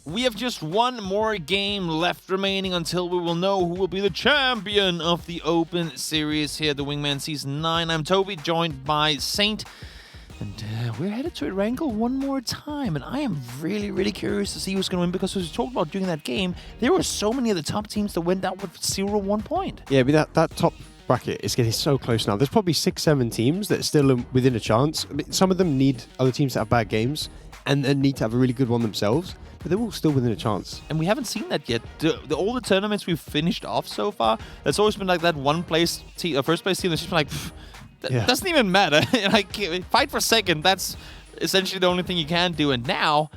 We have just one more game left remaining until we will know who will be the champion of the Open Series here at the Wingman Season 9. I'm Toby, joined by Saint, and we're headed to Erangel one more time. And I am really curious to see who's going to win, because as we talked about during that game, there were so many of the top teams that went out with 0-1 point. Yeah, but that top bracket is getting so close now. There's probably 6-7 teams that are still within a chance. I mean, some of them need other teams to have bad games and then need to have a really good one themselves, but they're all still within a chance. And we haven't seen that yet. All the tournaments we've finished off so far, there's always been like that one place team, first place team that's just been like, that doesn't even matter. Like, fight for second, that's essentially the only thing you can do. And now,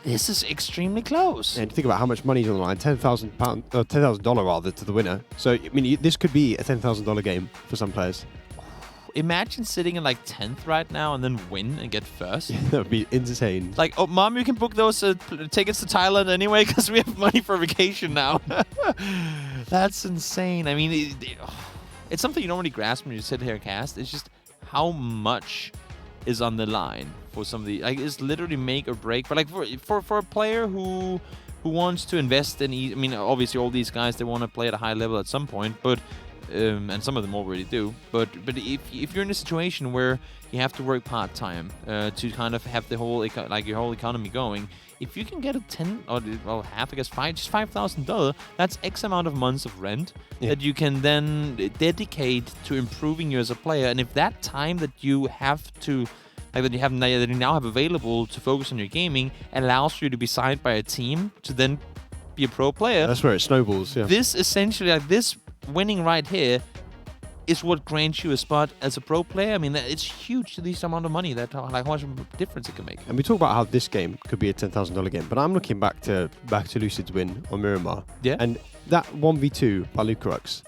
this is extremely close. And think about how much money's on the line, $10,000 rather, to the winner. So, I mean, this could be a $10,000 game for some players. Imagine sitting in like 10th right now and then win and get first. Yeah, that would be insane. Like, oh, Mom, you can book those tickets to Thailand anyway because we have money for vacation now. That's insane. I mean, it's something you don't really grasp when you sit here and cast. It's just how much is on the line for some of the... Like, it's literally make or break. But like for a player who wants to invest in... I mean, obviously all these guys, they want to play at a high level at some point, but... and some of them already do, but if you're in a situation where you have to work part-time to kind of have the whole your whole economy going, if you can get a 10 or well half, I guess just $5,000, that's X amount of months of rent that you can then dedicate to improving you as a player. And if that time that you have to that you now have available to focus on your gaming allows you to be signed by a team to then be a pro player, that's where it snowballs. Yeah. This essentially, like this winning right here is what grants you a spot as a pro player. I mean, it's huge to this amount of money, that like how much difference it can make. And we talk about how this game could be a $10,000 game, but I'm looking back to Lucid's win on Miramar. Yeah. And that 1v2 by Lucarux,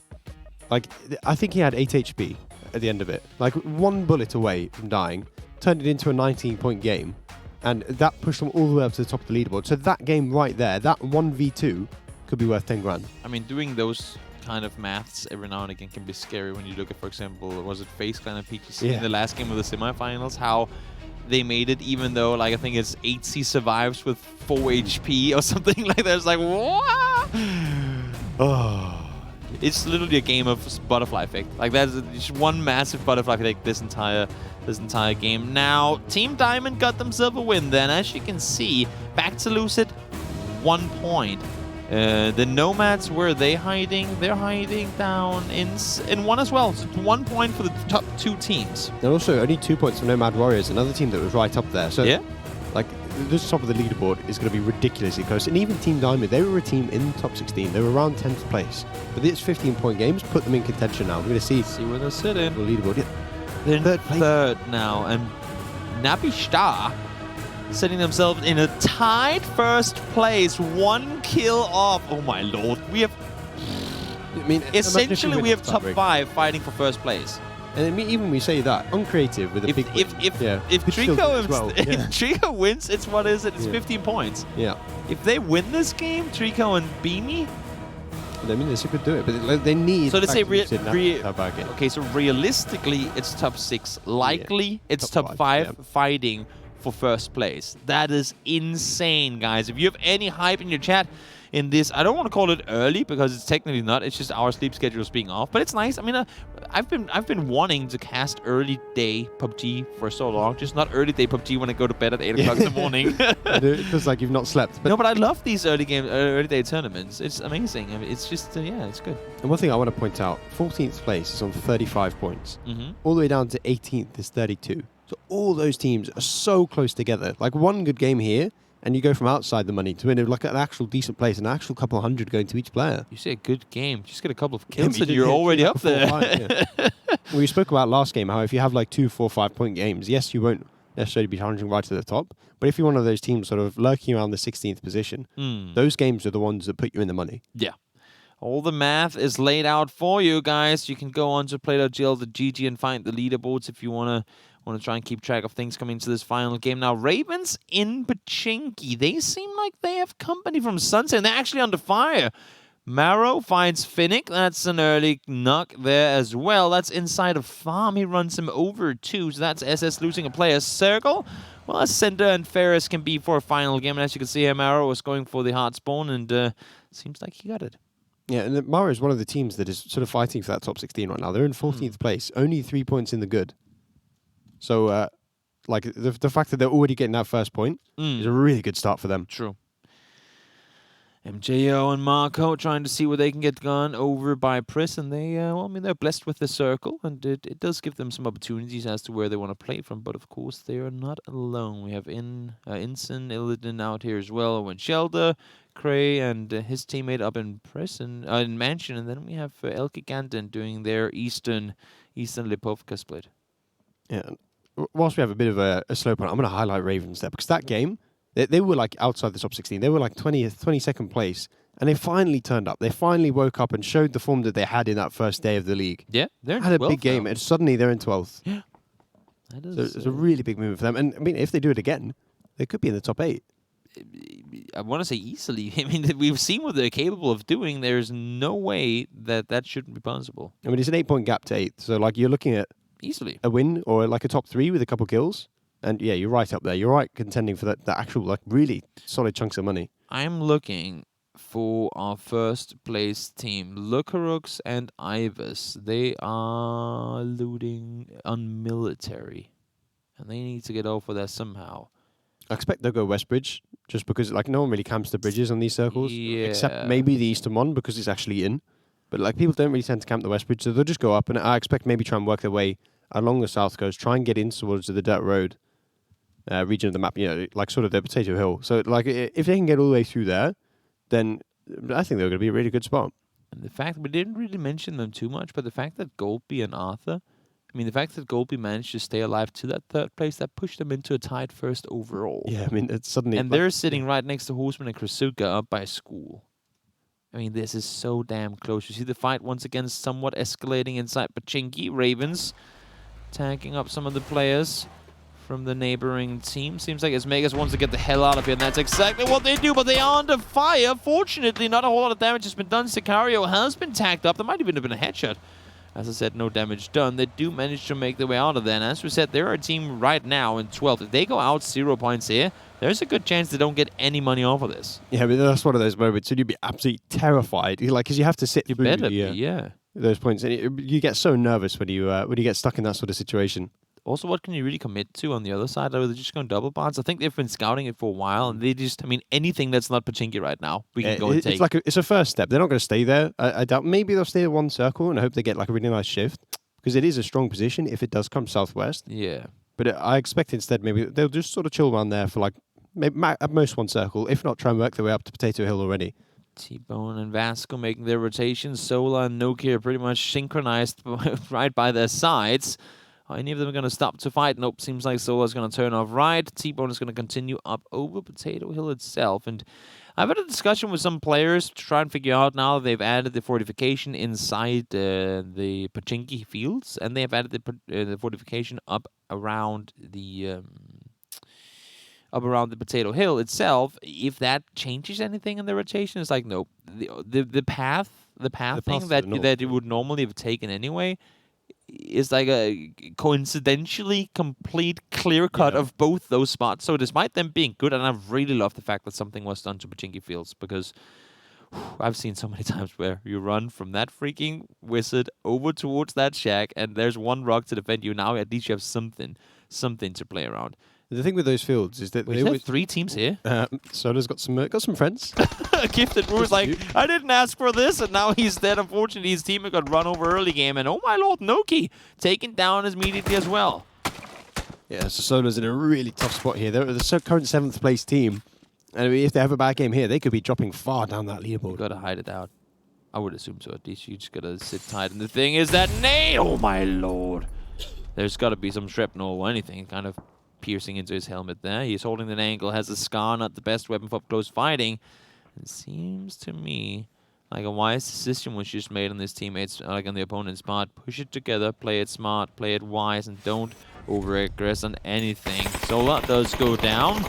like, I think he had 8 HP at the end of it. Like, one bullet away from dying, turned it into a 19-point game, and that pushed them all the way up to the top of the leaderboard. So that game right there, that 1v2, could be worth 10 grand. I mean, doing those kind of maths every now and again can be scary when you look at, for example, was it FaZe Clan and PGC in the last game of the semifinals, how they made it even though, like, I think it's 8C survives with 4 HP or something like that. It's like, what? Oh. It's literally a game of butterfly effect. Like, that's just one massive butterfly effect this entire game. Now, Team Diamond got themselves a win then. As you can see, back to Lucid, 1 point. The Nomads, where are they hiding? They're hiding down in 1 as well. So 1 point for the top 2 teams. And also only 2 points for Nomad Warriors, another team that was right up there. So, yeah, like, this top of the leaderboard is going to be ridiculously close. And even Team Diamond, they were a team in the top 16. They were around 10th place. But these 15-point games put them in contention now. We're going to see where they're sitting. The leaderboard. Yeah. They're in third now. And Nabi Star setting themselves in a tied first place, 1 kill off. Oh my lord, we have... I mean, essentially we have top 5 fighting for first place. And I mean, even we say that, uncreative with a big win. If Trico wins, it's what is it? It's 15 points. Yeah. If they win this game, Trico and Beamy, I mean, they could do it, but they need... So let's say... Okay, so realistically, it's top 6. Likely, it's top 5 fighting for first place. That is insane, guys. If you have any hype in your chat in this, I don't want to call it early because it's technically not. It's just our sleep schedules being off, but it's nice. I mean, I've been wanting to cast early day PUBG for so long. Just not early day PUBG when I go to bed at 8 o'clock in the morning. It feels like you've not slept. But no, but I love these early day tournaments. It's amazing. I mean, it's just yeah, it's good. And one thing I want to point out: 14th place is on 35 points. All the way down to 18th is 32. So all those teams are so close together. Like, one good game here, and you go from outside the money to win like an actual decent place, an actual couple hundred going to each player. You say a good game, just get a couple of kills and you're already up there. We spoke about last game how if you have like 2, 4, 5 point games, yes, you won't necessarily be challenging right to the top. But if you're one of those teams sort of lurking around the 16th position, those games are the ones that put you in the money. Yeah. All the math is laid out for you guys. You can go on to play.gl.gg and find the leaderboards if you want to try and keep track of things coming to this final game. Now, Ravens in Pachinki. They seem like they have company from Sunset, and they're actually under fire. Marrow finds Finnick. That's an early knock there as well. That's inside of Farm. He runs him over too. So that's SS losing a player. Circle. Well, as Cinder and Ferris can be for a final game. And as you can see here, Marrow was going for the hard spawn, and seems like he got it. Yeah, and Mara is one of the teams that is sort of fighting for that top 16 right now. They're in 14th place, only 3 points in the good. So, like, the fact that they're already getting that first point is a really good start for them. True. MJO and Marco trying to see where they can get gone over by Pris, and they, well, I mean, they're blessed with the circle, and it does give them some opportunities as to where they want to play from, but of course, they are not alone. We have Inson, Illidan out here as well, Owen Shelder, Cray, and his teammate up in Prison, in Mansion, and then we have Elke Ganten doing their Eastern Lipovka split. Yeah, whilst we have a bit of a slow point, I'm going to highlight Ravens there, because that game, they were like outside the top 16. They were like 22nd place, and they finally turned up. They finally woke up and showed the form that they had in that first day of the league. Yeah, they're had a big game, and suddenly they're in 12th. Yeah, that is. So it's a really big move for them. And I mean, if they do it again, they could be in the top 8. I want to say easily. I mean, we've seen what they're capable of doing. There's no way that shouldn't be possible. I mean, it's an 8-point gap to 8th. So like you're looking at easily a win or like a top 3 with a couple kills. And yeah, you're right up there. You're right contending for the actual, like, really solid chunks of money. I'm looking for our first place team, Lukarux and Ivus. They are looting on military, and they need to get over there somehow. I expect they'll go Westbridge, just because, like, no one really camps the bridges on these circles. Yeah. Except maybe the Eastern one, because it's actually in. But, like, people don't really tend to camp the Westbridge, so they'll just go up, and I expect maybe try and work their way along the south coast, try and get in towards the dirt road region of the map, you know, like sort of the Potato Hill. So, like, if they can get all the way through there, then I think they're going to be a really good spot. And the fact, we didn't really mention them too much, but the fact that Goldby and Arthur, I mean, the fact that Goldby managed to stay alive to that third place, that pushed them into a tied first overall. Yeah, I mean, it's suddenly... And they're sitting right next to Horseman and Krasuka up by school. I mean, this is so damn close. You see the fight once again somewhat escalating inside Pachinki. Ravens tagging up some of the players from the neighboring team. Seems like Asmegas wants to get the hell out of here, and that's exactly what they do, but they are under fire. Fortunately, not a whole lot of damage has been done. Sicario has been tagged up. There might even have been a headshot. As I said, no damage done. They do manage to make their way out of there, and as we said, they're a team right now in 12th. If they go out 0 points here, there's a good chance they don't get any money off of this. Yeah, but that's one of those moments, and you'd be absolutely terrified. Like, because you have to sit through yeah. those points, and you get so nervous when you get stuck in that sort of situation. Also, what can you really commit to on the other side? Are they just going double bonds? I think they've been scouting it for a while, and they just, I mean, anything that's not Pachinki right now, we can go and take. It's like it's a first step. They're not going to stay there. I doubt. Maybe they'll stay in one circle, and I hope they get like a really nice shift, because it is a strong position if it does come southwest. Yeah. But I expect instead maybe they'll just sort of chill around there for like maybe at most one circle, if not try and work their way up to Potato Hill already. T-Bone and Vasco making their rotations. Sola and Nokia are pretty much synchronized right by their sides. Are any of them going to stop to fight? Nope, seems like Sola's going to turn off right. T-Bone is going to continue up over Potato Hill itself. And I've had a discussion with some players to try and figure out now they've added the fortification inside the Pachinki fields, and they have added the fortification up around the Potato Hill itself. If that changes anything in the rotation, it's like, nope. The path thing that you would normally have taken anyway is like a coincidentally complete clear cut of both those spots. So despite them being good, and I really love the fact that something was done to Pachinki Fields, because I've seen so many times where you run from that freaking wizard over towards that shack, and there's one rock to defend you. Now at least you have something to play around. The thing with those fields is that they have 3 teams here. Sola's got some friends. Gifted Rue's like, I didn't ask for this, and now he's dead. Unfortunately, his team got run over early game, and oh my lord, Noki taken down immediately as well. Yeah, so Sola's in a really tough spot here. They're the current 7th place team, and if they have a bad game here, they could be dropping far down that leaderboard. You gotta hide it out. I would assume so. At least you just gotta sit tight. And the thing is that oh my lord, there's gotta be some shrapnel or anything kind of piercing into his helmet there. He's holding an angle, has a scar, not the best weapon for up-close fighting. It seems to me like a wise decision was just made on his teammates, like on the opponent's part. Push it together, play it smart, play it wise, and don't over-aggress on anything. Zola does go down.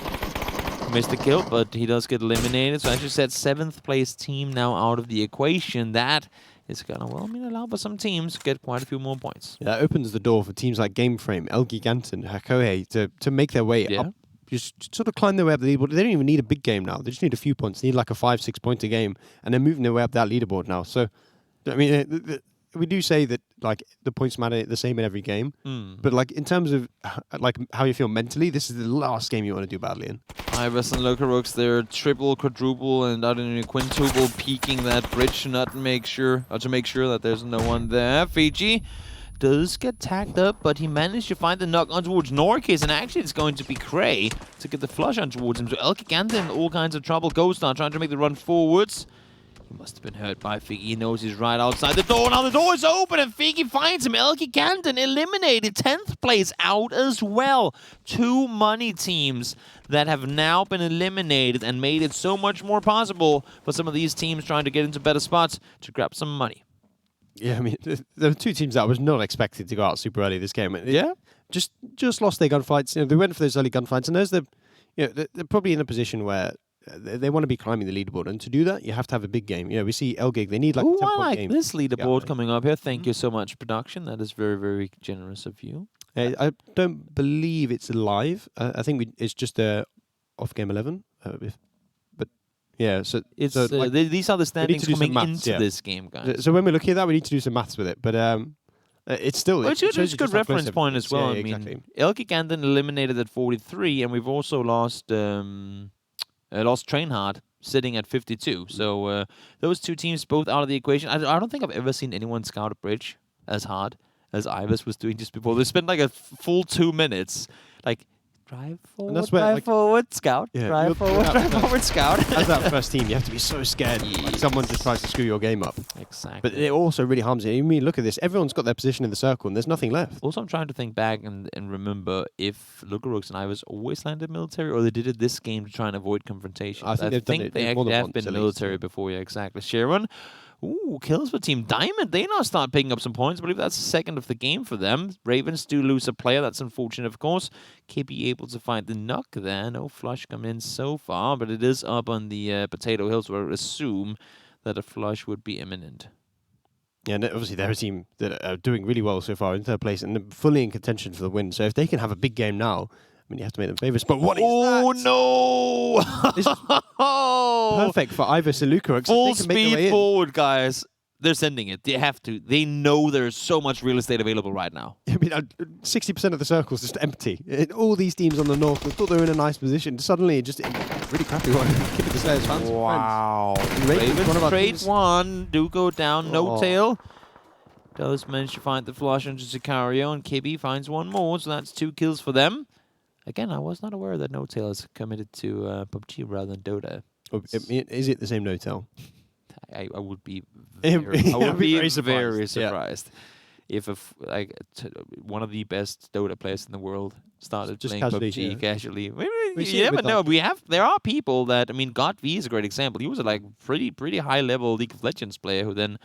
Missed the kill, but he does get eliminated. So I just said 7th place team now out of the equation. That is gonna, well, I mean, allow for some teams to get quite a few more points. Yeah, that opens the door for teams like Game Frame, El Giganten, Hakohe to make their way up. Just sort of climb their way up the leaderboard. They don't even need a big game now. They just need a few points. They need like a 5-6 point a game, and they're moving their way up that leaderboard now. So, I mean, we do say that like the points matter the same in every game, but like in terms of like how you feel mentally, this is the last game you want to do badly in. Ivers and Locarox, they're triple, quadruple, and I don't know, quintuple peeking that bridge to make sure that there's no one there. Fiji does get tagged up, but he managed to find the knock on towards Norkis, and actually it's going to be Cray to get the flush on towards him. So El Gigante in all kinds of trouble. Ghost Star trying to make the run forwards. He must have been hurt by Figgy. He knows he's right outside the door. Now the door is open and Figgy finds him. El Giganten eliminated. 10th place out as well. 2 money teams that have now been eliminated and made it so much more possible for some of these teams trying to get into better spots to grab some money. Yeah, I mean, there were 2 teams that I was not expected to go out super early this game. Yeah? Just lost their gunfights. You know, they went for those early gunfights, and they're probably in a position where they want to be climbing the leaderboard, and to do that, you have to have a big game. You know, we see Elgig, they need like a 10-point I like game. this leaderboard coming up here. Thank you so much, production. That is very, very generous of you. I don't believe it's live. I think it's just off game 11. But yeah, so it's like, these are the standings coming into this game, guys. So when we're looking at that, we need to do some maths with it. But it's still it's a good reference point as well. Yeah, I mean, exactly. El Giganten eliminated at 43, and we've also lost Trainhard sitting at 52. So those 2 teams both out of the equation. I don't think I've ever seen anyone scout a bridge as hard as Ivers was doing just before. They spent like a full 2 minutes, like drive forward, scout. Yeah, drive forward, scout. As that first team, you have to be so scared. Like someone just tries to screw your game up. Exactly. But it also really harms it. I mean, look at this. Everyone's got their position in the circle, and there's nothing left. Also, I'm trying to think back and remember if Lugarooks and Ivers always landed military, or they did it this game to try and avoid confrontation. I think they actually have been military before. Yeah, exactly. Sharon. Ooh, kills for Team Diamond. They now start picking up some points. I believe that's the 2nd of the game for them. Ravens do lose a player. That's unfortunate, of course. KB able to find the knock there. No flush come in so far, but it is up on the Potato Hills, where I assume that a flush would be imminent. Yeah, and obviously they're a team that are doing really well so far in 3rd place and they're fully in contention for the win. So if they can have a big game now, I mean, you have to make them favourites. But what is that? Oh, no! This is perfect for Ivers and Luca. Full speed forward, guys. They're sending it. They have to. They know there's so much real estate available right now. I mean, 60% of the circle's just empty. All these teams on the north, they thought they were in a nice position. Suddenly, just in a really crappy one. Keep it the Slayers fans. Wow. Ravens trade 1. Do go down. No tail. Does manage to find the flush onto Sicario, and Kibby finds 1 more, so that's 2 kills for them. Again, I was not aware that No-Tail is committed to PUBG rather than Dota. Oh, is it the same No-Tail? I would be very surprised if one of the best Dota players in the world started just playing PUBG casually. You never know. There are people that, I mean, God V is a great example. He was a pretty high level League of Legends player who then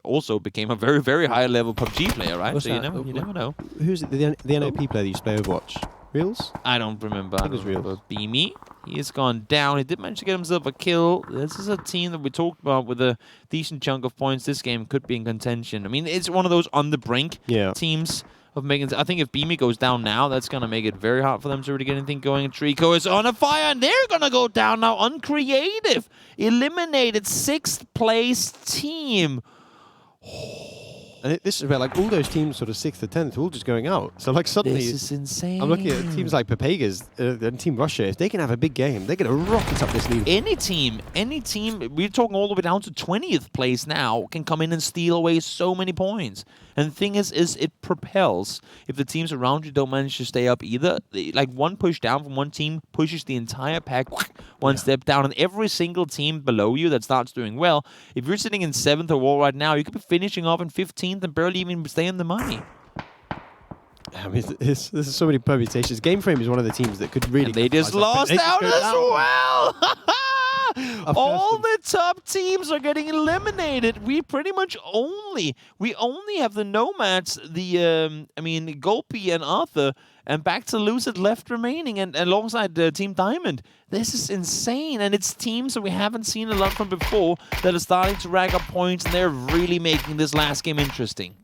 also became a very, very high level PUBG player, right? What's so you that? never know. Who's it? The NOP player that used to play Overwatch? Reels? I don't remember. I think it was Reels. Beamy. He has gone down. He did manage to get himself a kill. This is a team that we talked about with a decent chunk of points. This game could be in contention. I mean, it's one of those on the brink teams of making. I think if Beamy goes down now, that's going to make it very hard for them to really get anything going. And Trico is on a fire, and they're going to go down now. Uncreative. Eliminated 6th place team. And this is where like all those teams sort of 6th to 10th are all just going out. So like suddenly this is insane. I'm looking at teams like Papega's and Team Russia. If they can have a big game, they're going to rocket up this league. Any team, we're talking all the way down to 20th place now, can come in and steal away so many points. And the thing is it propels. If the teams around you don't manage to stay up either, like one push down from one team pushes the entire pack one step down. And every single team below you that starts doing well, if you're sitting in 7th overall right now, you could be finishing off in 15th and barely even stay in the money. I mean, there's so many permutations. Game Frame is one of the teams that could really. And they just lost out as well. All the top teams are getting eliminated. We pretty much only have the Nomads, Gulpy and Arthur, and back to Lucid left remaining, and alongside Team Diamond. This is insane, and it's teams that we haven't seen a lot from before that are starting to rack up points, and they're really making this last game interesting.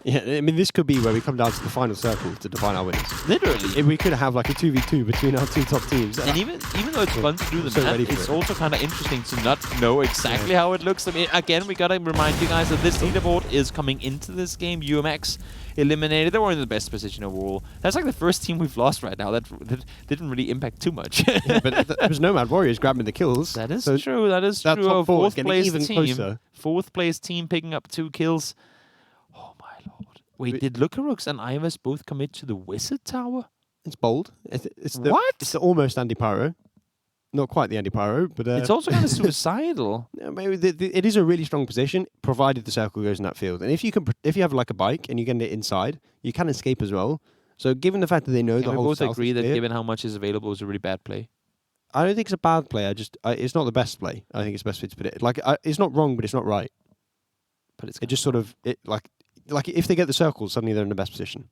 Yeah, I mean, this could be where we come down to the final circle to define our winners. Literally. If we could have like a 2v2 between our two top teams. And even though it's fun to do the math, it's also kind of interesting to not know exactly how it looks. I mean, again, we got to remind you guys that this leaderboard is coming into this game. UMX eliminated. They were in the best position overall. That's like the first team we've lost right now. That didn't really impact too much. Yeah, but there was Nomad Warriors grabbing the kills. That is true. That is true. Top four Fourth place even team. closer. Fourth place team picking up 2 kills. Oh my lord. Wait, did Lucarux and Ivers both commit to the Wizard Tower? It's bold. It's the, What? It's the almost Andy Pyro. Not quite the Andy Pyro, but... it's also kind of suicidal. Yeah, maybe it is a really strong position, provided the circle goes in that field. And if you have like a bike and you get it inside, you can escape as well. So given the fact that they know the we whole both south agree is that clear, given how much is available, it's a really bad play. I don't think it's a bad play. It's not the best play. I think it's the best way to put it. Like, it's not wrong, but it's not right. But it's It just sort of... Like if they get the circle, suddenly they're in the best position.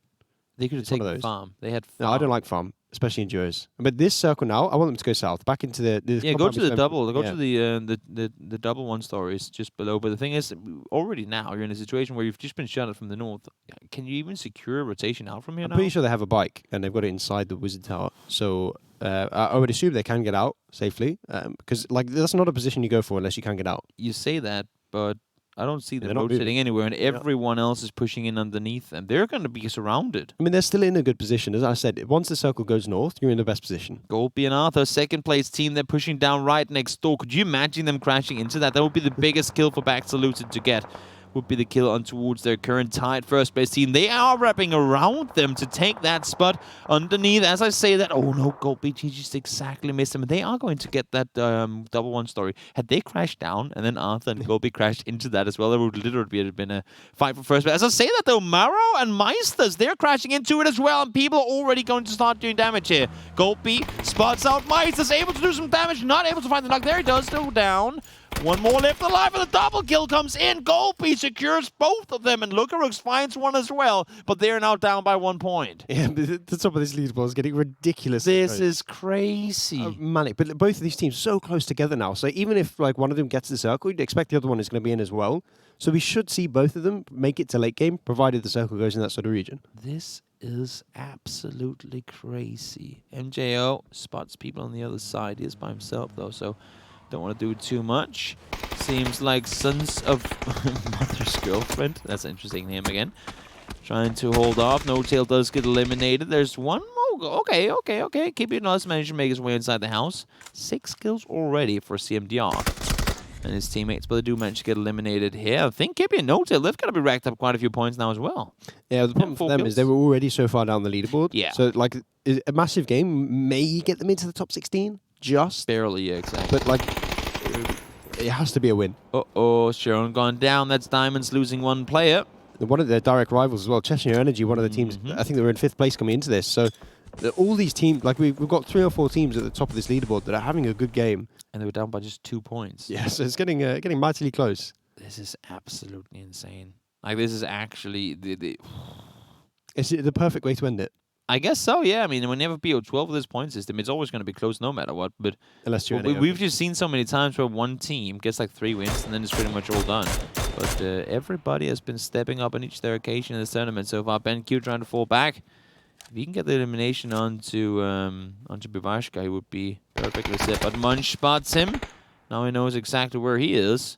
They could have taken farm. They had farm. No, I don't like farm, especially in duos. But this circle now, I want them to go south, back into the go to the double. Go to the double 1 stories just below. But the thing is, already now you're in a situation where you've just been shut out from the north. Can you even secure a rotation out from here now? I'm pretty sure they have a bike and they've got it inside the Wizard Tower. So I would assume they can get out safely because like that's not a position you go for unless you can get out. You say that, but I don't see them They're not rotating anywhere, and everyone else is pushing in underneath, and they're going to be surrounded. I mean, they're still in a good position. As I said, once the circle goes north, you're in the best position. Golby and Arthur, second place team, they're pushing down right next door. Could you imagine them crashing into that? That would be the biggest kill for Backsaluted to get. Would be the kill on towards their current tied first place team. They are wrapping around them to take that spot underneath. As I say that, oh no, Golby just exactly missed them. They are going to get that double 1 story. Had they crashed down and then Arthur and Golby crashed into that as well, there would literally have been a fight for first place. As I say that though, Maro and Meisters, they're crashing into it as well, and people are already going to start doing damage here. Golby spots out Meisters, able to do some damage, not able to find the knock. There he does, still down. One more left alive, and the double kill comes in. Golby secures both of them, and Lucarux finds one as well, but they're now down by 1 point. Yeah, the top of this leaderboard is getting ridiculous. This is crazy. Manic, but both of these teams so close together now. So even if like one of them gets the circle, you'd expect the other one is going to be in as well. So we should see both of them make it to late game, provided the circle goes in that sort of region. This is absolutely crazy. MJO spots people on the other side. He is by himself, though, so don't want to do too much. Seems like Sons of Mother's Girlfriend. That's an interesting name again. Trying to hold off. No Tail does get eliminated. There's one more. Okay. Kippy does manage to make his way inside the house. 6 kills already for CMDR and his teammates, but they do manage to get eliminated here. I think Kippy and No Tail, they've got to be racked up quite a few points now as well. Yeah, the problem for them is they were already so far down the leaderboard. Yeah. So like a massive game may get them into the top 16. Just barely, yeah, exactly. But like, it has to be a win. Sharon gone down. That's Diamonds losing 1 player. One of their direct rivals as well, Cheshire Energy, one of the teams. I think they were in 5th place coming into this. So all these teams, like we've got 3 or 4 teams at the top of this leaderboard that are having a good game, and they were down by just 2 points. Yeah, so it's getting mightily close. This is absolutely insane. Like this is actually It's the perfect way to end it. I guess so, yeah. I mean, when you have a BO12 with this point system, it's always going to be close no matter what. But unless you're we've just seen so many times where one team gets like 3 wins and then it's pretty much all done. But everybody has been stepping up on each their occasion in this tournament so far. BenQ trying to fall back. If he can get the elimination onto Bivashka, he would be perfectly set. But Munch spots him. Now he knows exactly where he is.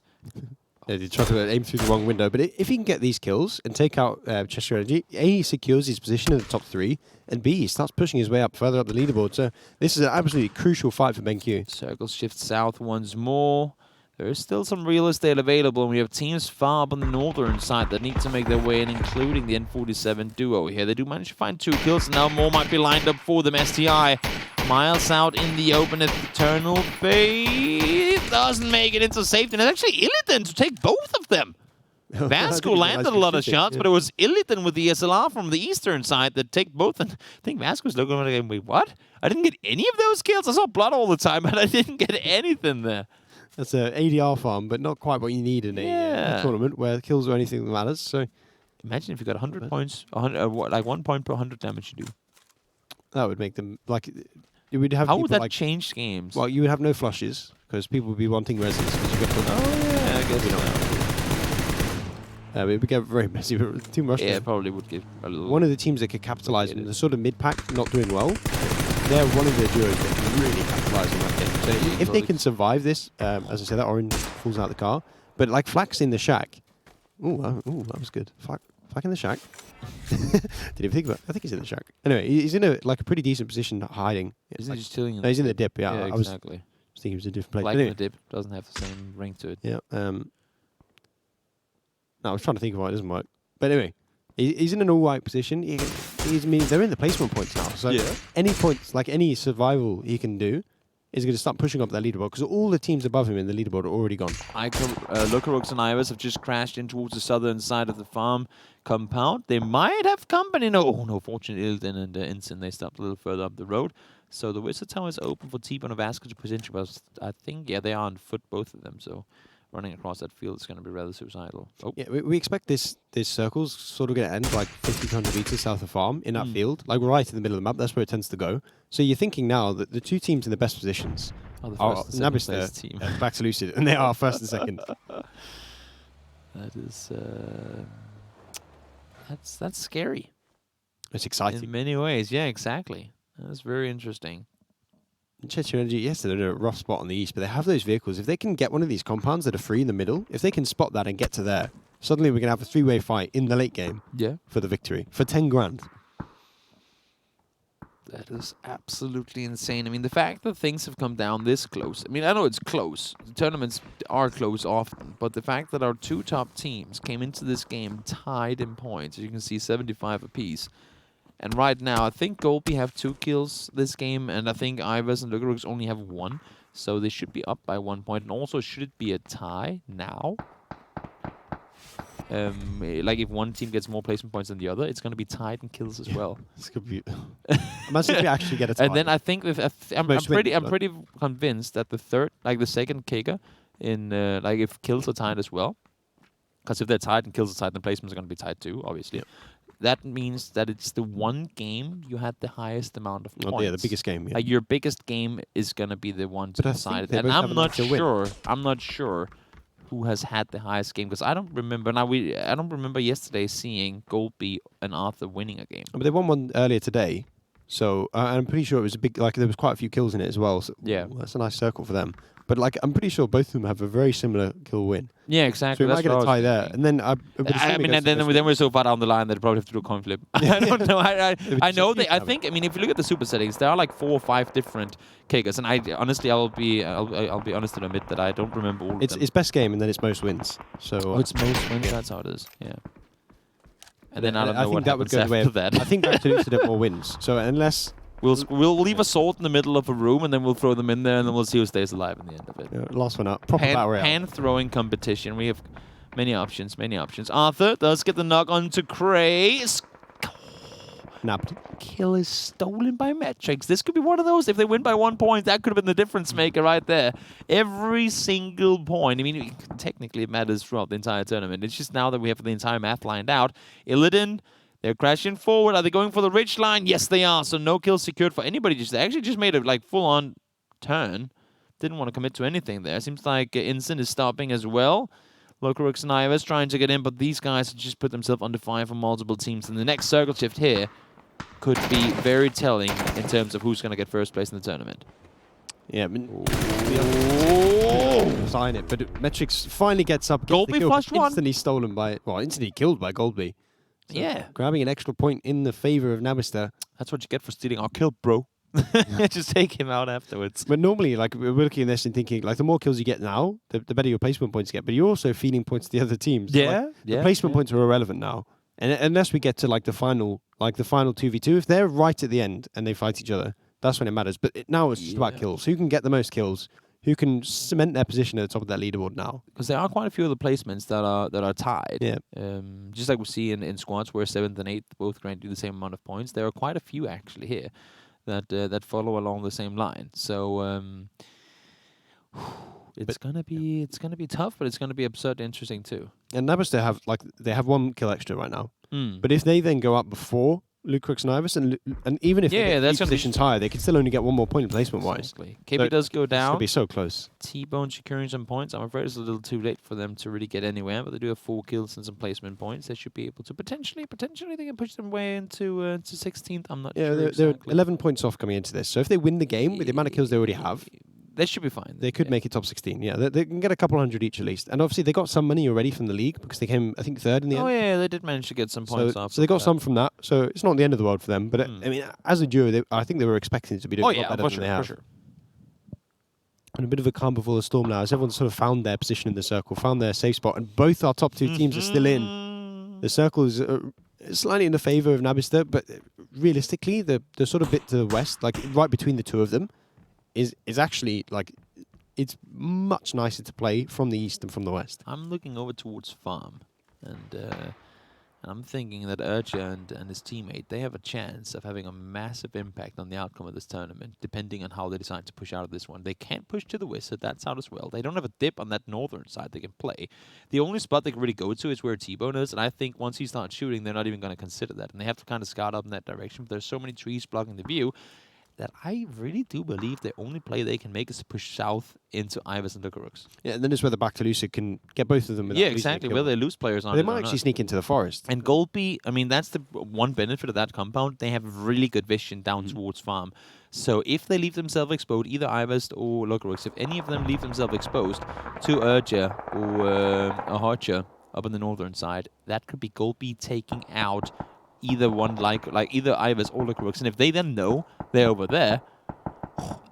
Yeah, he tried to aim through the wrong window. But if he can get these kills and take out Cheshire Energy, A, he secures his position in the top 3, and B, he starts pushing his way up further up the leaderboard. So this is an absolutely crucial fight for BenQ. Circle shift south once more. There is still some real estate available, and we have teams far up on the northern side that need to make their way in, including the N47 duo here. They do manage to find 2 kills, and now more might be lined up for them. STI miles out in the open at Eternal Faith. Doesn't make it into safety, and it's actually Illidan to take both of them. Vasco landed a lot of shots, but it was Illiten with the SLR from the eastern side that take both. And I think Vasco's looking at it, wait, what? I didn't get any of those kills. I saw blood all the time, but I didn't get anything there. That's an ADR farm, but not quite what you need in a tournament where kills are anything that matters. So imagine if you got 100 points, 100, like 1 point per 100 damage you do. That would make them like. You would have. How would that like, change games? Well, you would have no flushes because people would be wanting residence because you got. I guess you know. It would get very messy. Team Russia. Yeah, it probably would give a little. One of the teams that could capitalize on the sort of mid pack not doing well. They're one of the duos that can really capitalize on that game. So if they can survive this, as I said, that orange falls out the car. But like Flax in the shack. Ooh, that was good. Flak in the shack. Didn't even think about it. I think he's in the shack. Anyway, he's in a pretty decent position hiding. Isn't he just chilling? No, he's in the dip. Yeah, yeah, exactly. I was thinking he was a different place. Like Anyway. the dip doesn't have the same ring to it. Yeah. No, I was trying to think of why it doesn't work. But anyway, he's in an all-right position. They're in the placement points now. So any points, like any survival he can do, is going to start pushing up that leaderboard because all the teams above him in the leaderboard are already gone. Locarox and Ivers have just crashed in towards the southern side of the farm compound. They might have company. No, fortunately, Ilden and Ensign, they stopped a little further up the road. So the Wizard Tower is open for T-Bone and Vasco to present. I think, they are on foot, both of them. So running across that field is going to be rather suicidal. Oh. Yeah, we expect this circle's sort of going to end like 50 to 100 meters south of farm in that field, like right in the middle of the map. That's where it tends to go. So you're thinking now that the two teams in the best positions are Nabista team. Back to Lucid, and they are first and second. That is that's scary. It's exciting in many ways. Yeah, exactly. That's very interesting. Chechu Energy, yes, they're in a rough spot on the east, but they have those vehicles. If they can get one of these compounds that are free in the middle, if they can spot that and get to there, suddenly we're going to have a three-way fight in the late game for the victory, for 10 grand. That is absolutely insane. I mean, the fact that things have come down this close. I mean, I know it's close. The tournaments are close often, but the fact that our two top teams came into this game tied in points, as you can see, 75 apiece. And right now, I think Golby have 2 kills this game, and I think Ivers and Lugarux only have 1. So they should be up by 1 point. And also, should it be a tie now? Like if one team gets more placement points than the other, it's going to be tied in kills as well. This could be. Imagine if we actually get a tie. And then I think I'm pretty convinced that the second kicker in like if kills are tied as well, because if they're tied and kills are tied, then placements are going to be tied too, obviously. Yep. That means that it's the one game you had the highest amount of points. Yeah, the biggest game. Yeah. Like your biggest game is going to be the one to decide it. And I'm not sure who has had the highest game, because I don't remember. I don't remember yesterday seeing Golby and Arthur winning a game. But they won one earlier today, so I'm pretty sure it was a big. Like there was quite a few kills in it as well. So that's a nice circle for them. But like I'm pretty sure both of them have a very similar kill win. Yeah, exactly. So we might get a tie there, and then then we're so far down the line that they probably have to do a coin flip. I don't know. I know they. I think. I mean, if you look at the super settings, there are like 4 or 5 different kickers, and I'll be honest and admit that I don't remember all of them. It's best game, and then it's most wins. So it's most wins. That's how it is. Yeah. And then I don't know what that would go away after that. I think back to Lucid have more wins. So unless we'll leave a sword in the middle of a room, and then we'll throw them in there, and then we'll see who stays alive in the end of it. Yeah, last one up. Proper battle royale. Hand throwing competition. We have many options. Arthur does get the knock onto Cray. Nabbed. Kill is stolen by Metrics. This could be one of those. If they win by 1 point, that could have been the difference maker right there. Every single point. I mean, technically it matters throughout the entire tournament. It's just now that we have the entire math lined out. Illidan, they're crashing forward. Are they going for the ridge line? Yes, they are. So no kills secured for anybody. They actually just made a full-on turn. Didn't want to commit to anything there. Seems like Ensign is stopping as well. Locarux and Ivers trying to get in, but these guys just put themselves under fire from multiple teams. And the next circle shift here could be very telling in terms of who's going to get first place in the tournament. Yeah, I mean, sign it, but Metrics finally gets up. Golby flush one. Instantly killed by Golby. So yeah. Grabbing an extra point in the favor of Nabista. That's what you get for stealing our kill, bro. Just take him out afterwards. But normally, like, we're looking at this and thinking, like, the more kills you get now, the better your placement points get. But you're also feeding points to the other teams. Yeah. The placement points are irrelevant now. And unless we get to, like, the final 2v2, if they're right at the end and they fight each other, that's when it matters. But now it's just about kills. Who can get the most kills? who can cement their position at the top of that leaderboard now. Because there are quite a few of the placements that are tied. Yeah. Just like we see in squads where 7th and 8th both grant you the same amount of points. There are quite a few actually here that follow along the same line. So it's gonna be tough, but it's gonna be absurd interesting too. And Nabis, they have 1 kill extra right now. Mm. But if they then go up before Lucrux and Ibis, and even if they get that's 3 positions higher, they can still only get 1 more point placement-wise. Exactly. KB does go down. It'll be so close. T-Bone securing some points. I'm afraid it's a little too late for them to really get anywhere, but they do have 4 kills and some placement points. They should be able to potentially they can push them way into 16th. I'm not sure. Yeah, they're 11 points off coming into this. So if they win the game with the amount of kills they already have, they should be fine. They could make it top 16. Yeah, they can get a couple hundred each at least. And obviously they got some money already from the league because they came, I think, 3rd in the end. Oh yeah, they did manage to get some points off. So they got some from that. So it's not the end of the world for them. But I mean, as a duo, I think they were expecting to be doing a lot better than they have. For sure. And a bit of a calm before the storm now, as everyone sort of found their position in the circle, found their safe spot, and both our top 2 teams are still in. The circle is slightly in the favour of Nabister, but realistically, the sort of bit to the west, like right between the 2 of them, is actually like it's much nicer to play from the east than from the west. I'm looking over towards farm, and I'm thinking that Urcha and his teammate, they have a chance of having a massive impact on the outcome of this tournament, depending on how they decide to push out of this one. They can't push to the wizard, that's out as well. They don't have a dip on that northern side they can play. The only spot they can really go to is where T-Bone is, and I think once he starts shooting, they're not even going to consider that. And they have to kind of scout up in that direction, but there's so many trees blocking the view that I really do believe the only play they can make is to push south into Ibis and Lucrux. Yeah, and then it's whether back to Lucid can get both of them. Yeah, exactly. Whether they lose players on it. They might actually sneak into the forest. And Goldby, I mean, that's the one benefit of that compound. They have really good vision down towards farm. So if they leave themselves exposed, either Ibis or Lucrux, if any of them leave themselves exposed to Urja or Horcha up on the northern side, that could be Goldby taking out either one, like either Ibis or Lucrux. And if they then know they're over there,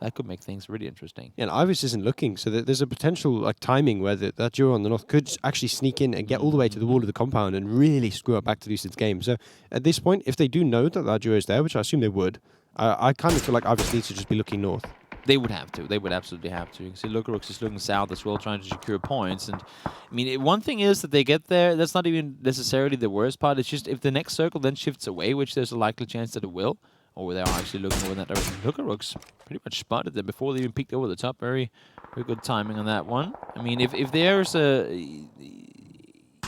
that could make things really interesting. Yeah, and Ibis isn't looking, so there's a potential like timing where that duo on the north could actually sneak in and get all the way to the wall of the compound and really screw up back to Lucid's game. So at this point, if they do know that duo is there, which I assume they would, I kind of feel like Ibis needs to just be looking north. They would have to. They would absolutely have to. You can see Lucrux is looking south as well, trying to secure points. And I mean, one thing is that they get there. That's not even necessarily the worst part. It's just if the next circle then shifts away, which there's a likely chance that it will, or they are actually looking over in that direction. Lucrux pretty much spotted them before they even peeked over the top. Very, very good timing on that one. I mean, if there's a...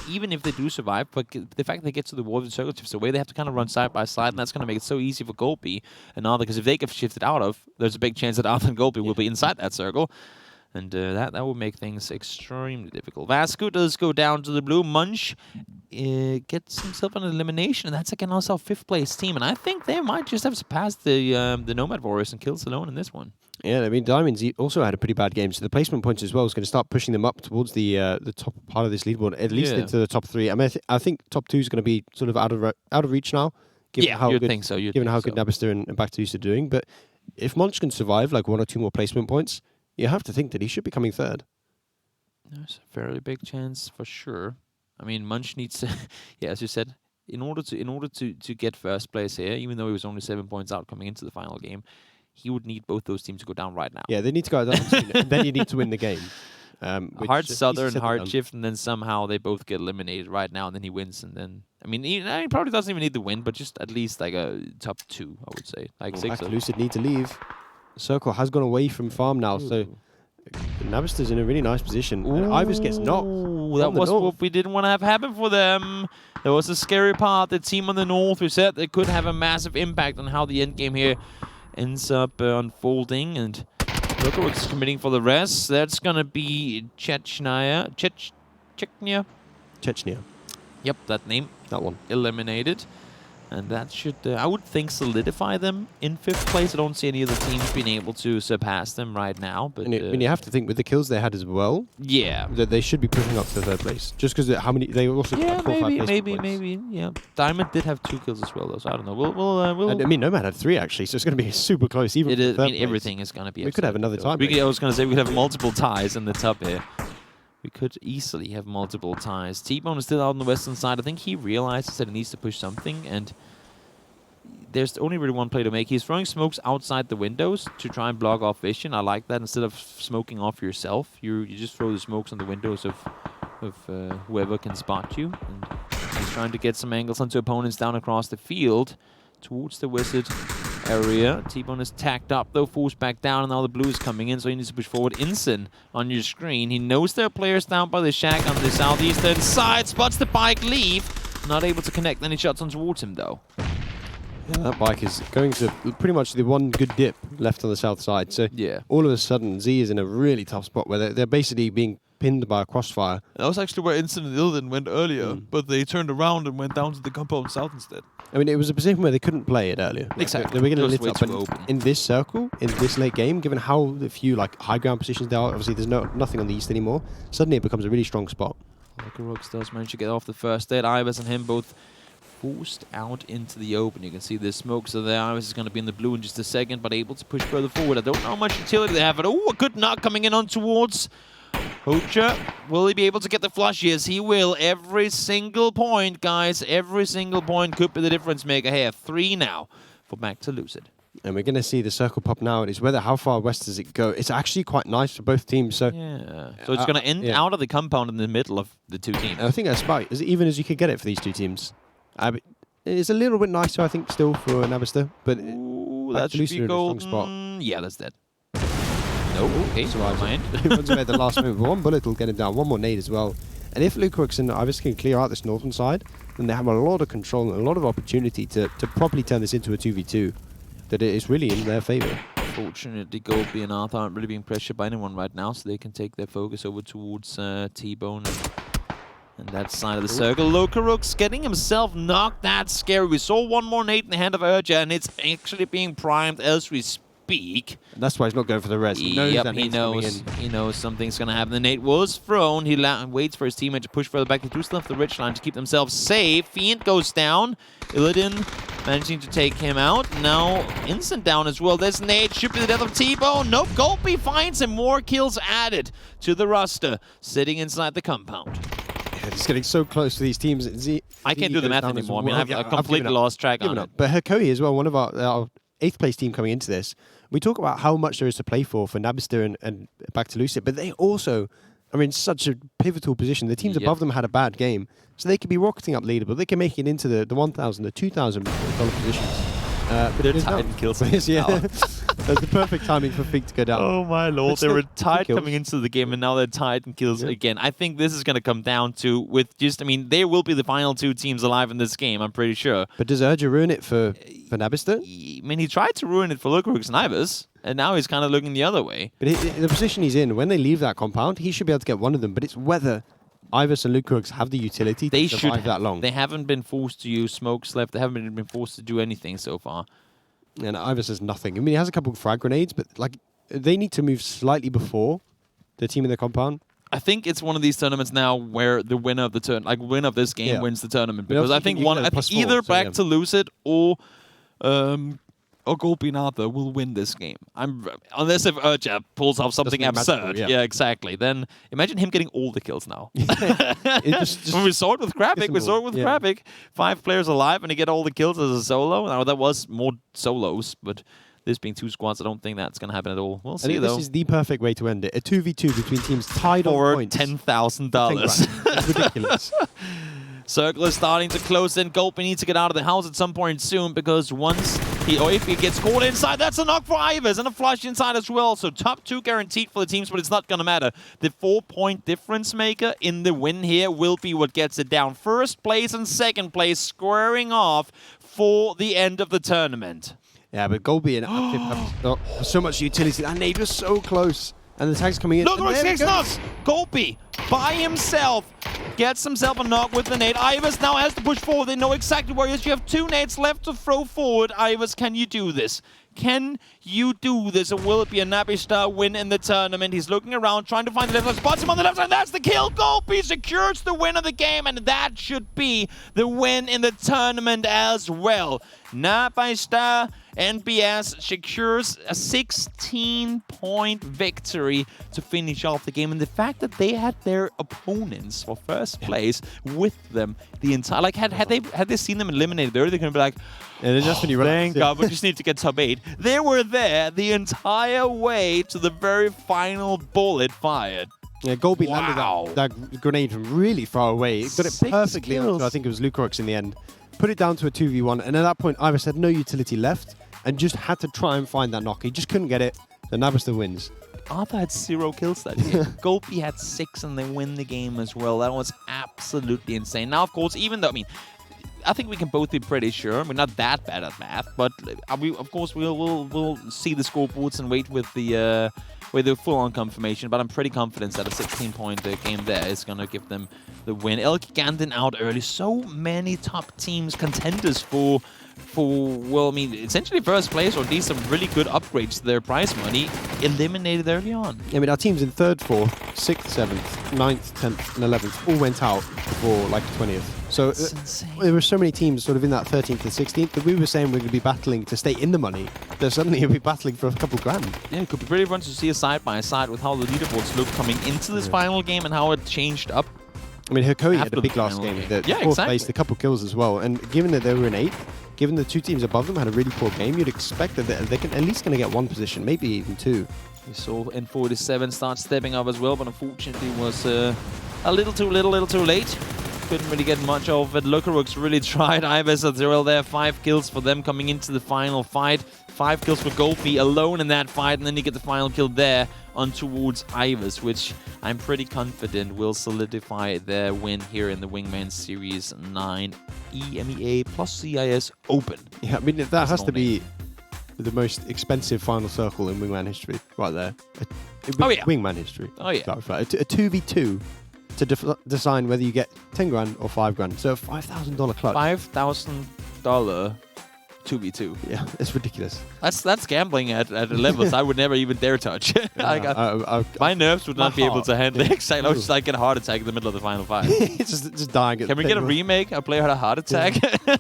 Even if they do survive, but the fact they get to the wall of the circle shifts away, they have to kind of run side by side, and that's going to make it so easy for Goldby and Arthur, because if they get shifted out of, there's a big chance that Arthur and Goldby will be inside that circle, and that will make things extremely difficult. Vasco does go down to the blue. Munch gets himself an elimination, and that's again also our 5th place team, and I think they might just have surpassed the Nomad Warriors and kills alone in this one. Yeah, I mean, Diamonds also had a pretty bad game, so the placement points as well is going to start pushing them up towards the top part of this leaderboard, at least into the top 3. I mean, I think top 2 is going to be sort of out of reach now, given how you'd good, think so. Given how good Nabister and Back to Use are doing. But if Munch can survive like 1 or 2 more placement points, you have to think that he should be coming 3rd. There's a fairly big chance for sure. I mean, Munch needs to, yeah, as you said, in order to get first place here, even though he was only 7 points out coming into the final game, he would need both those teams to go down right now. Yeah, they need to go down, and then you need to win the game. Hard Southern, hard Shift, and then somehow they both get eliminated right now, and then he wins, and then... I mean, he probably doesn't even need the win, but just at least like a top 2, I would say. Like 6. Lucid need to leave. The circle has gone away from farm now, so Nabister's in a really nice position. And Ibis gets knocked. That was what we didn't want to have happen for them. That was the scary part. The team on the north, we said they could have a massive impact on how the end game here ends up unfolding. And look at what's committing for the rest. That's going to be Chechnya. Yep, that name. That one. Eliminated. And that should, I would think, solidify them in 5th place. I don't see any other teams being able to surpass them right now. But I mean, you have to think with the kills they had as well. Yeah, that they should be pushing up to 3rd place. Just because how many they also got 4 or 5 maybe. Yeah, Diamond did have 2 kills as well, though. So I don't know. We'll. And, I mean, Nomad had 3 actually, so it's going to be super close. Even it is. I mean, place. everything is going to be. We could have another time. I was going to say we could have multiple ties in the top here. We could easily have multiple ties. T-Bone is still out on the western side. I think he realizes that he needs to push something, and there's only really one play to make. He's throwing smokes outside the windows to try and block off vision. I like that. Instead of smoking off yourself, you just throw the smokes on the windows of whoever can spot you. And he's trying to get some angles onto opponents down across the field towards the wizard area. T-Bone is tacked up though, forced back down, and now the blue is coming in, so he needs to push forward. Ensign on your screen. He knows there are players down by the shack on the southeastern side, spots the bike leave. Not able to connect any shots on towards him though. Yeah, that bike is going to pretty much the one good dip left on the south side. So yeah, all of a sudden, Z is in a really tough spot where they're basically being pinned by a crossfire. that was actually where Ensign and Ilden went earlier, but they turned around and went down to the compound south instead. I mean, it was a position where they couldn't play it earlier. Exactly. They were getting Just lit way up. too And open. in this circle, in this late game, given how few like high ground positions there are, obviously there's nothing on the east anymore. Suddenly it becomes a really strong spot. Rooks does manage to get off the first hit. Ivers and him both forced out into the open. You can see the smoke, so there Ivers is going to be in the blue in just a second, but able to push further forward. I don't know how much utility they have, but oh, a good knock coming in on towards Hocha. Will he be able to get the flush? Yes, he will. Every single point, guys, every single point could be the difference maker here. 3 now for back to Lucid. And we're going to see the circle pop now. It's whether how far west does it go. It's actually quite nice for both teams. So yeah, so it's going to end out of the compound in the middle of the two teams. I think that's about as even as you could get it for these two teams. It's a little bit nicer, I think, still for Navister, but ooh, that should be in a gold. strong spot. Yeah, that's dead. Nope. Okay, Survives mind. He runs away at the last moment. One bullet will get him down. One more nade as well. And if Lucrux and Ivers can clear out this northern side, then they have a lot of control and a lot of opportunity to properly turn this into a 2v2. That it is really in their favor. Fortunately, Goldby and Arthur aren't really being pressured by anyone right now, so they can take their focus over towards T-Bone and that side of the circle. Lokaruk's getting himself knocked. That's scary. We saw one more nade in the hand of Urja, and it's actually being primed as we speak. And that's why he's not going for the res. He knows that he nade's coming knows. in. He knows something's going to happen. The nade was thrown. He waits for his teammate to push further back. They do still have the ridge line to keep themselves safe. Fiend goes down. Illidan managing to take him out. Now Instant down as well. This nade should be the death of T-Bone. Nope, Goldby finds him. More kills added to the roster sitting inside the compound. He's getting so close to these teams. I can't do the math anymore. I mean, I've completely lost track on it. But Herkoi as well, one of our 8th place team coming into this. We talk about how much there is to play for Nabister and back to Lucid, but they also are in such a pivotal position. The teams above them had a bad game, so they could be rocketing up leaderboard. They can make it into the 1,000, the $2,000 positions. But they're tied and kills. Yeah, that's the perfect timing for Fig to go down. Oh my lord, they were tied kills. coming into the game, and now they're tied and kills again. I think this is going to come down to I mean, they will be the final 2 teams alive in this game, I'm pretty sure. But does Urja ruin it for Nabister? I mean, he tried to ruin it for Lokarux and Ivers, and now he's kind of looking the other way. But the position he's in, when they leave that compound, he should be able to get one of them, but it's whether Ivers and Lucrux have the utility to survive that long. They haven't been forced to use smokes left. They haven't been forced to do anything so far. And Ivers has nothing. I mean, he has a couple of frag grenades, but like they need to move slightly before the team in the compound. I think it's one of these tournaments now where the winner of the winner of this game wins the tournament, because I think either back to Lucid or Goldby and Arthur will win this game. Unless if Urja pulls off something absurd. Yeah, exactly. Then imagine him getting all the kills now. When we saw it with Krabik. 5 players alive and he get all the kills as a solo. Now that was more solos, but this being 2 squads, I don't think that's going to happen at all. We'll see though. This is the perfect way to end it. A 2v2 between teams tied on points. For $10,000. It's ridiculous. Circle is starting to close in. Goldby needs to get out of the house at some point soon, because if he gets caught inside, that's a knock for Ivers and a flush inside as well. So top 2 guaranteed for the teams, but it's not going to matter. The 4-point difference maker in the win here will be what gets it down. First place and second place squaring off for the end of the tournament. Yeah, but Goldby and Active have so much utility. That nade was so close. And the tag's coming in. Look at six knocks! Goldby, by himself, gets himself a knock with the nade. Ivers now has to push forward. They know exactly where he is. You have 2 nades left to throw forward. Ivers, can you do this? Can you do this? Or will it be a Nabister win in the tournament? He's looking around, trying to find the left side. Spots him on the left side. That's the kill. Goldby secures the win of the game, and that should be the win in the tournament as well. Nabister NBS secures a 16-point victory to finish off the game. And the fact that they had their opponents for first place with them the entire... Like, had they seen them eliminated earlier, they could be like, and just when you thank God, we just need to get top 8. They were there the entire way to the very final bullet fired. Yeah, Golby landed that grenade from really far away. He got it perfectly onto, I think it was Lucrox in the end. Put it down to a 2v1, and at that point, Iris had no utility left and just had to try and find that knock. He just couldn't get it. The Nabis still wins. Arthur had 0 kills that game. Golby had 6, and they win the game as well. That was absolutely insane. Now, of course, even though, I mean, I think we can both be pretty sure. We're not that bad at math, but of course, we'll see the scoreboards and wait with the full-on confirmation. But I'm pretty confident that a 16-point game there is going to give them the win. El Giganten out early. So many top teams, contenders for well, I mean, essentially first place, or at least some really good upgrades to their prize money, eliminated early on. I mean, our teams in 3rd, 4th, 6th, 7th, 9th, 10th, and 11th all went out for like the 20th. So there were so many teams sort of in that 13th and 16th that we were saying we're going to be battling to stay in the money. That suddenly we'll be battling for a couple grand. Yeah, it could be pretty fun to see a side-by-side with how the leaderboards look coming into this final game and how it changed up. I mean, Hikoi had a big last game. Yeah, fourth place, a couple kills as well. And given that they were in 8th, given the 2 teams above them had a really poor game, you'd expect that they're at least going to get 1 position, maybe even 2. We saw N47 start stepping up as well, but unfortunately was a little too late. Couldn't really get much of it. Lucarux really tried. Ives as well there. 5 kills for them coming into the final fight. 5 kills for Golby alone in that fight, and then you get the final kill there on towards Ives, which I'm pretty confident will solidify their win here in the Wingman Series 9 EMEA plus CIS Open. Yeah, I mean, that has to be the most expensive final circle in Wingman history, right there. Wingman history. Oh, yeah. A 2v2 to decide whether you get 10 grand or 5 grand. So a $5,000 clutch. $5,000 2v2. Yeah, it's ridiculous. That's gambling at levels I would never even dare touch. My nerves would not be able to handle it. I was just like get a heart attack in the middle of the final fight. just dying. Can we get a remake? A player had a heart attack. Yeah.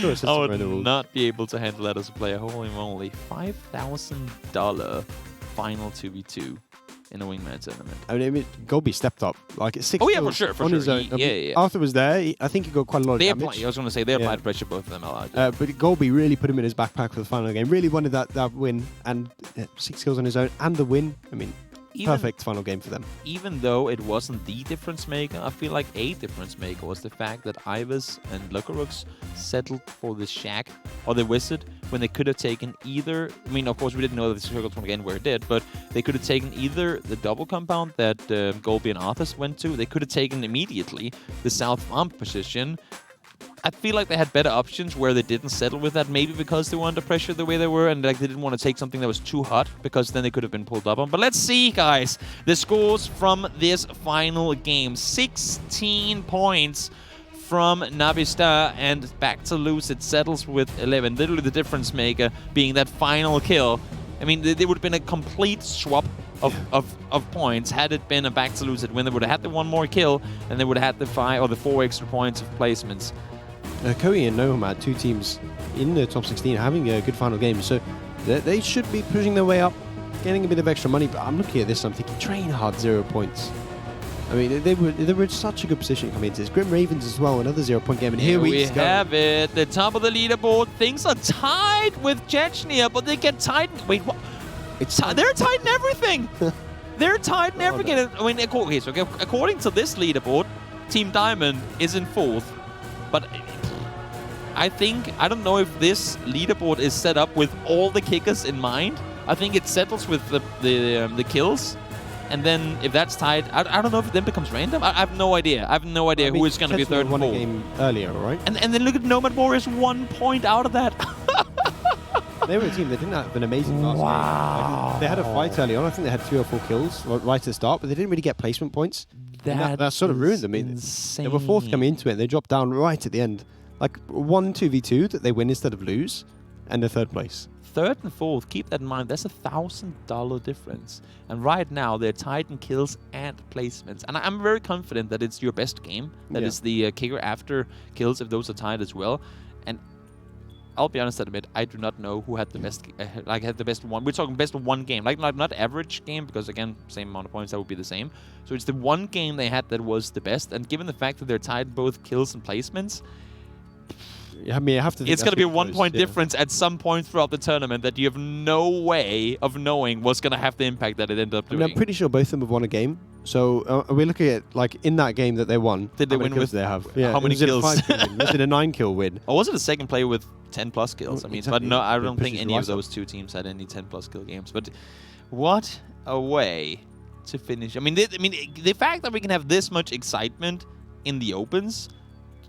Sure, I would not be able to handle that as a player. Holy moly. $5,000 final 2v2 in a Wingman tournament. I mean, Golby stepped up. Like, it's 6 Oh, yeah, for sure. His own. Yeah. Arthur was there. I think he got quite a lot of damage. I was going to say, they applied pressure, both of them allowed. But Golby really put him in his backpack for the final game. Really wanted that win. And 6 kills on his own and the win. I mean, perfect final game for them. Even though it wasn't the difference maker, I feel like a difference maker was the fact that Ives and Lucarux settled for the Shack or the Wizard when they could have taken either. I mean, of course, we didn't know that the circle was going to end where it did, but they could have taken either the double compound that Golby and Arthas went to. They could have taken immediately the South Farm position. I feel like they had better options where they didn't settle with that, maybe because they were under pressure the way they were and like they didn't want to take something that was too hot because then they could have been pulled up on. But let's see, guys, the scores from this final game. 16 points from Navista, and back to Lucid settles with 11. Literally the difference maker being that final kill. I mean, there would have been a complete swap of points had it been a back to Lucid win. They would have had the 1 more kill, and they would have had the 5 or the 4 extra points of placements. Koei and Nomad, 2 teams in the top 16, having a good final game, so they should be pushing their way up, getting a bit of extra money. But I'm looking at this, I'm thinking, Train Hard 0 points. I mean, they were in such a good position coming into this. Grim Ravens as well, another 0-point game, and here we have it. The top of the leaderboard. Things are tied with Chechnya, but they get tied. Wait, what? They're tied in everything. They're tied in everything. I mean, according to this leaderboard, Team Diamond is in 4th, but I don't know if this leaderboard is set up with all the kickers in mind. I think it settles with the kills. And then if that's tied, I don't know if it then becomes random. I have no idea. I have no idea who is going to be 3rd and 4th. Won a game earlier, right? And then look at Nomad Warriors, 1 point out of that. They were a team that didn't have an amazing last game. They had a fight early on. I think they had 3 or 4 kills right at the start, but they didn't really get placement points. That sort of ruined them. They were 4th coming into it, and they dropped down right at the end. Like 1 2v2 that they win instead of lose, and they're 3rd place. 3rd and 4th, keep that in mind, that's a $1,000 difference. And right now, they're tied in kills and placements. And I'm very confident that it's your best game. That is the kicker after kills, if those are tied as well. And I'll be honest and admit, I do not know who had the best, had the best one. We're talking best of one game, like not average game, because again, same amount of points, that would be the same. So it's the one game they had that was the best, and given the fact that they're tied both kills and placements, I mean, I have to think it's going to be a 1 point difference at some point throughout the tournament that you have no way of knowing what's going to have the impact that it ended up doing. I'm pretty sure both of them have won a game. So we're looking at, like, in that game that they won. Did they win with? They have. Yeah. How many kills? Was it a 9-kill win? Or was it a second play with 10+ kills? I mean, exactly. but no, I don't It think pushes any you of those two teams had any 10+ kill games. But what a way to finish! I mean, the fact that we can have this much excitement in the opens,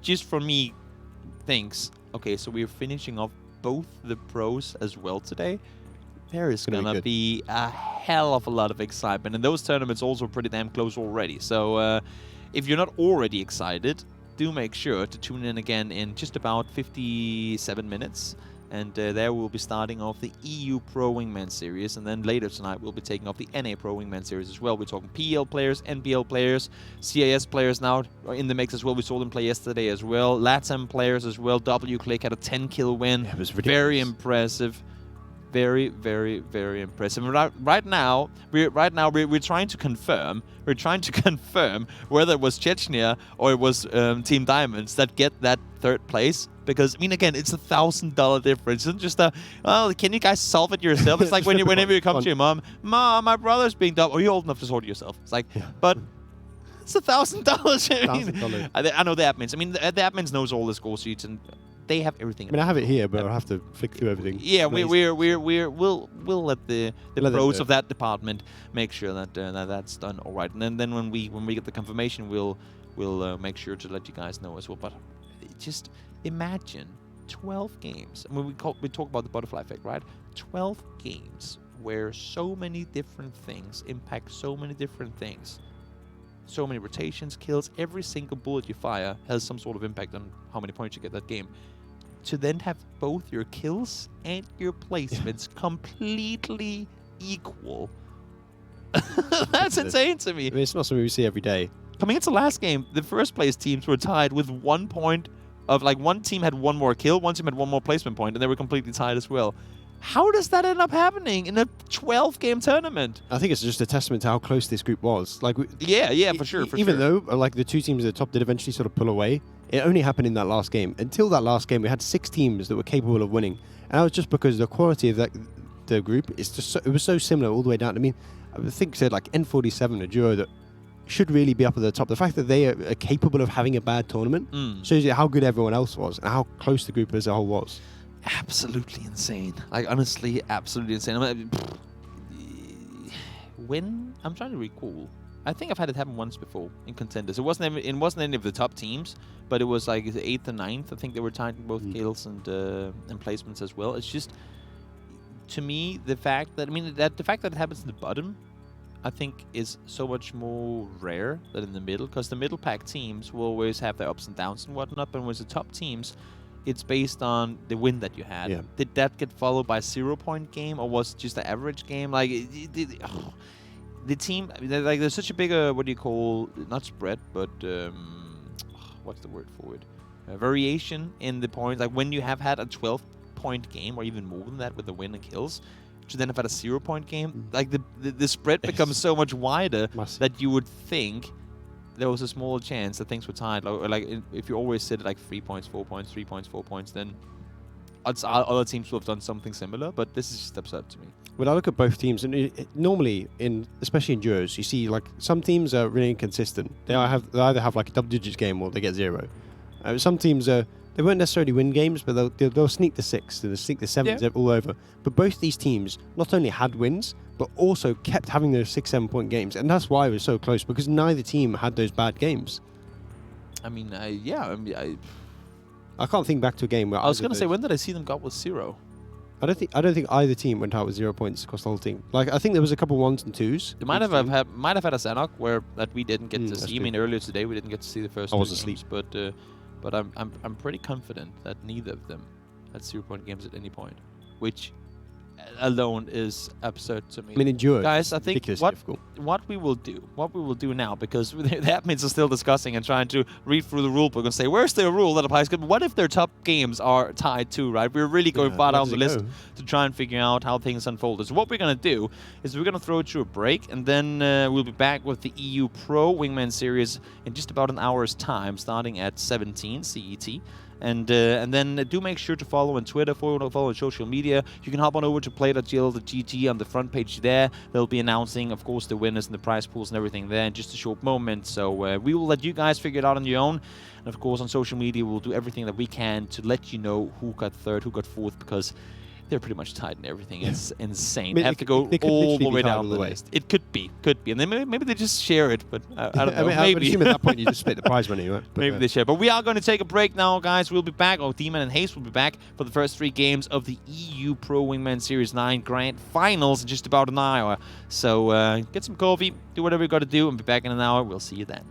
just for me, thinks, okay, so we're finishing off both the pros as well today. There is going to be a hell of a lot of excitement. And those tournaments also pretty damn close already. So if you're not already excited, do make sure to tune in again in just about 57 minutes. And there we'll be starting off the EU Pro Wingman Series. And then later tonight, we'll be taking off the NA Pro Wingman Series as well. We're talking PL players, NBL players, CIS players now in the mix as well. We saw them play yesterday as well. LATAM players as well. W-Click had a 10-kill win. Yeah, it was ridiculous. Very impressive. Very, very, very impressive. Right now, we're trying to confirm. We're trying to confirm whether it was Chechnya or it was Team Diamonds that get that third place. Because I mean, again, it's $1,000 difference. It's just well, can you guys solve it yourself? It's like whenever you come to your mom, my brother's being dumb. Are you old enough to sort it yourself? It's like, yeah. But it's $1,000. I mean, I know the admins. I mean, the admins knows all the score sheets and they have everything. I mean, I have it here, but I'll have to flick through everything. Yeah, we'll let the pros of that department make sure that that's done all right. And then when we get the confirmation, we'll make sure to let you guys know as well. But just imagine 12 games. I mean, we talk about the butterfly effect, right? 12 games where so many different things impact so many different things. So many rotations, kills, every single bullet you fire has some sort of impact on how many points you get that game. To then have both your kills and your placements completely equal. That's insane to me. I mean, it's not something we see every day. Coming into last game, the first place teams were tied with 1 point of, like, one team had one more kill, one team had one more placement point, and they were completely tied as well. How does that end up happening in a 12-game tournament? I think it's just a testament to how close this group was. Like, yeah, for sure. Even though, like, the two teams at the top did eventually sort of pull away, it only happened in that last game. Until that last game, we had 6 teams that were capable of winning, and that was just because the quality of the group is just it was so similar all the way down. I mean, I think said like N47, a duo that should really be up at the top. The fact that they are capable of having a bad tournament shows you how good everyone else was and how close the group as a whole was. Absolutely insane. Like, honestly, absolutely insane. I mean, when I'm trying to recall, I think I've had it happen once before in contenders. It wasn't any of the top teams, but it was like the 8th and 9th. I think they were tied in both kills and placements as well. It's just, to me, the fact that it happens in the bottom, I think, is so much more rare than in the middle, because the middle pack teams will always have their ups and downs and whatnot, but when it's the top teams, it's based on the win that you had. Yeah. Did that get followed by a 0-point game, or was it just an average game? Like, the team, like, there's such a big, what do you call, not spread, but what's the word for it? Variation in the points. Like, when you have had a 12-point game, or even more than that with the win and kills, to then have had a 0-point game, like, the spread becomes so much wider that you would think there was a smaller chance that things were tied. Like if you always sit at like 3 points, 4 points, 3 points, 4 points, then other teams will have done something similar. But this is just absurd to me. When I look at both teams, and normally, especially in duos, you see like some teams are really inconsistent. They either have like a double-digit game or they get 0. Some teams they won't necessarily win games, but they'll sneak the 6th and they'll sneak the 7th all over. But both these teams not only had wins, but also kept having those 6-7 point games, and that's why it was so close, because neither team had those bad games. I mean, I can't think back to a game where I was going to say, when did I see them go with 0? I don't think either team went out with 0 points across the whole team. Like, I think there was a couple 1s and 2s. They might have had a Sanok where that we didn't get to see. I mean, earlier today we didn't get to see the first. I was asleep, but I'm pretty confident that neither of them had 0-point games at any point, which alone is absurd to me. I mean, Endure. Guys, I think ridiculously difficult. what we will do now, because the admins are still discussing and trying to read through the rulebook and say, where's the rule that applies? But what if their top games are tied too, right? We're really going far down the list to try and figure out how things unfold. So what we're going to do is we're going to throw it to a break, and then we'll be back with the EU Pro Wingman Series in just about an hour's time, starting at 17 CET. And then do make sure to follow on Twitter, follow on social media. You can hop on over to play.gl.gt on the front page there. They'll be announcing, of course, the winners and the prize pools and everything there in just a short moment. So we will let you guys figure it out on your own. And, of course, on social media, we'll do everything that we can to let you know who got third, who got fourth, because they're pretty much tied in everything. It's insane. I mean, They have to go they could all literally the be way tied down all the the way. list. It could be. And then maybe they just share it, but I don't know. I mean, I would maybe. assume at that point you just split the prize money, right? But, Maybe they share. But we are going to take a break now, guys. We'll be back. Demon and Haste will be back for the first 3 games of the EU Pro Wingman Series 9 Grand Finals in just about an hour. So get some coffee, do whatever you got to do, and be back in an hour. We'll see you then.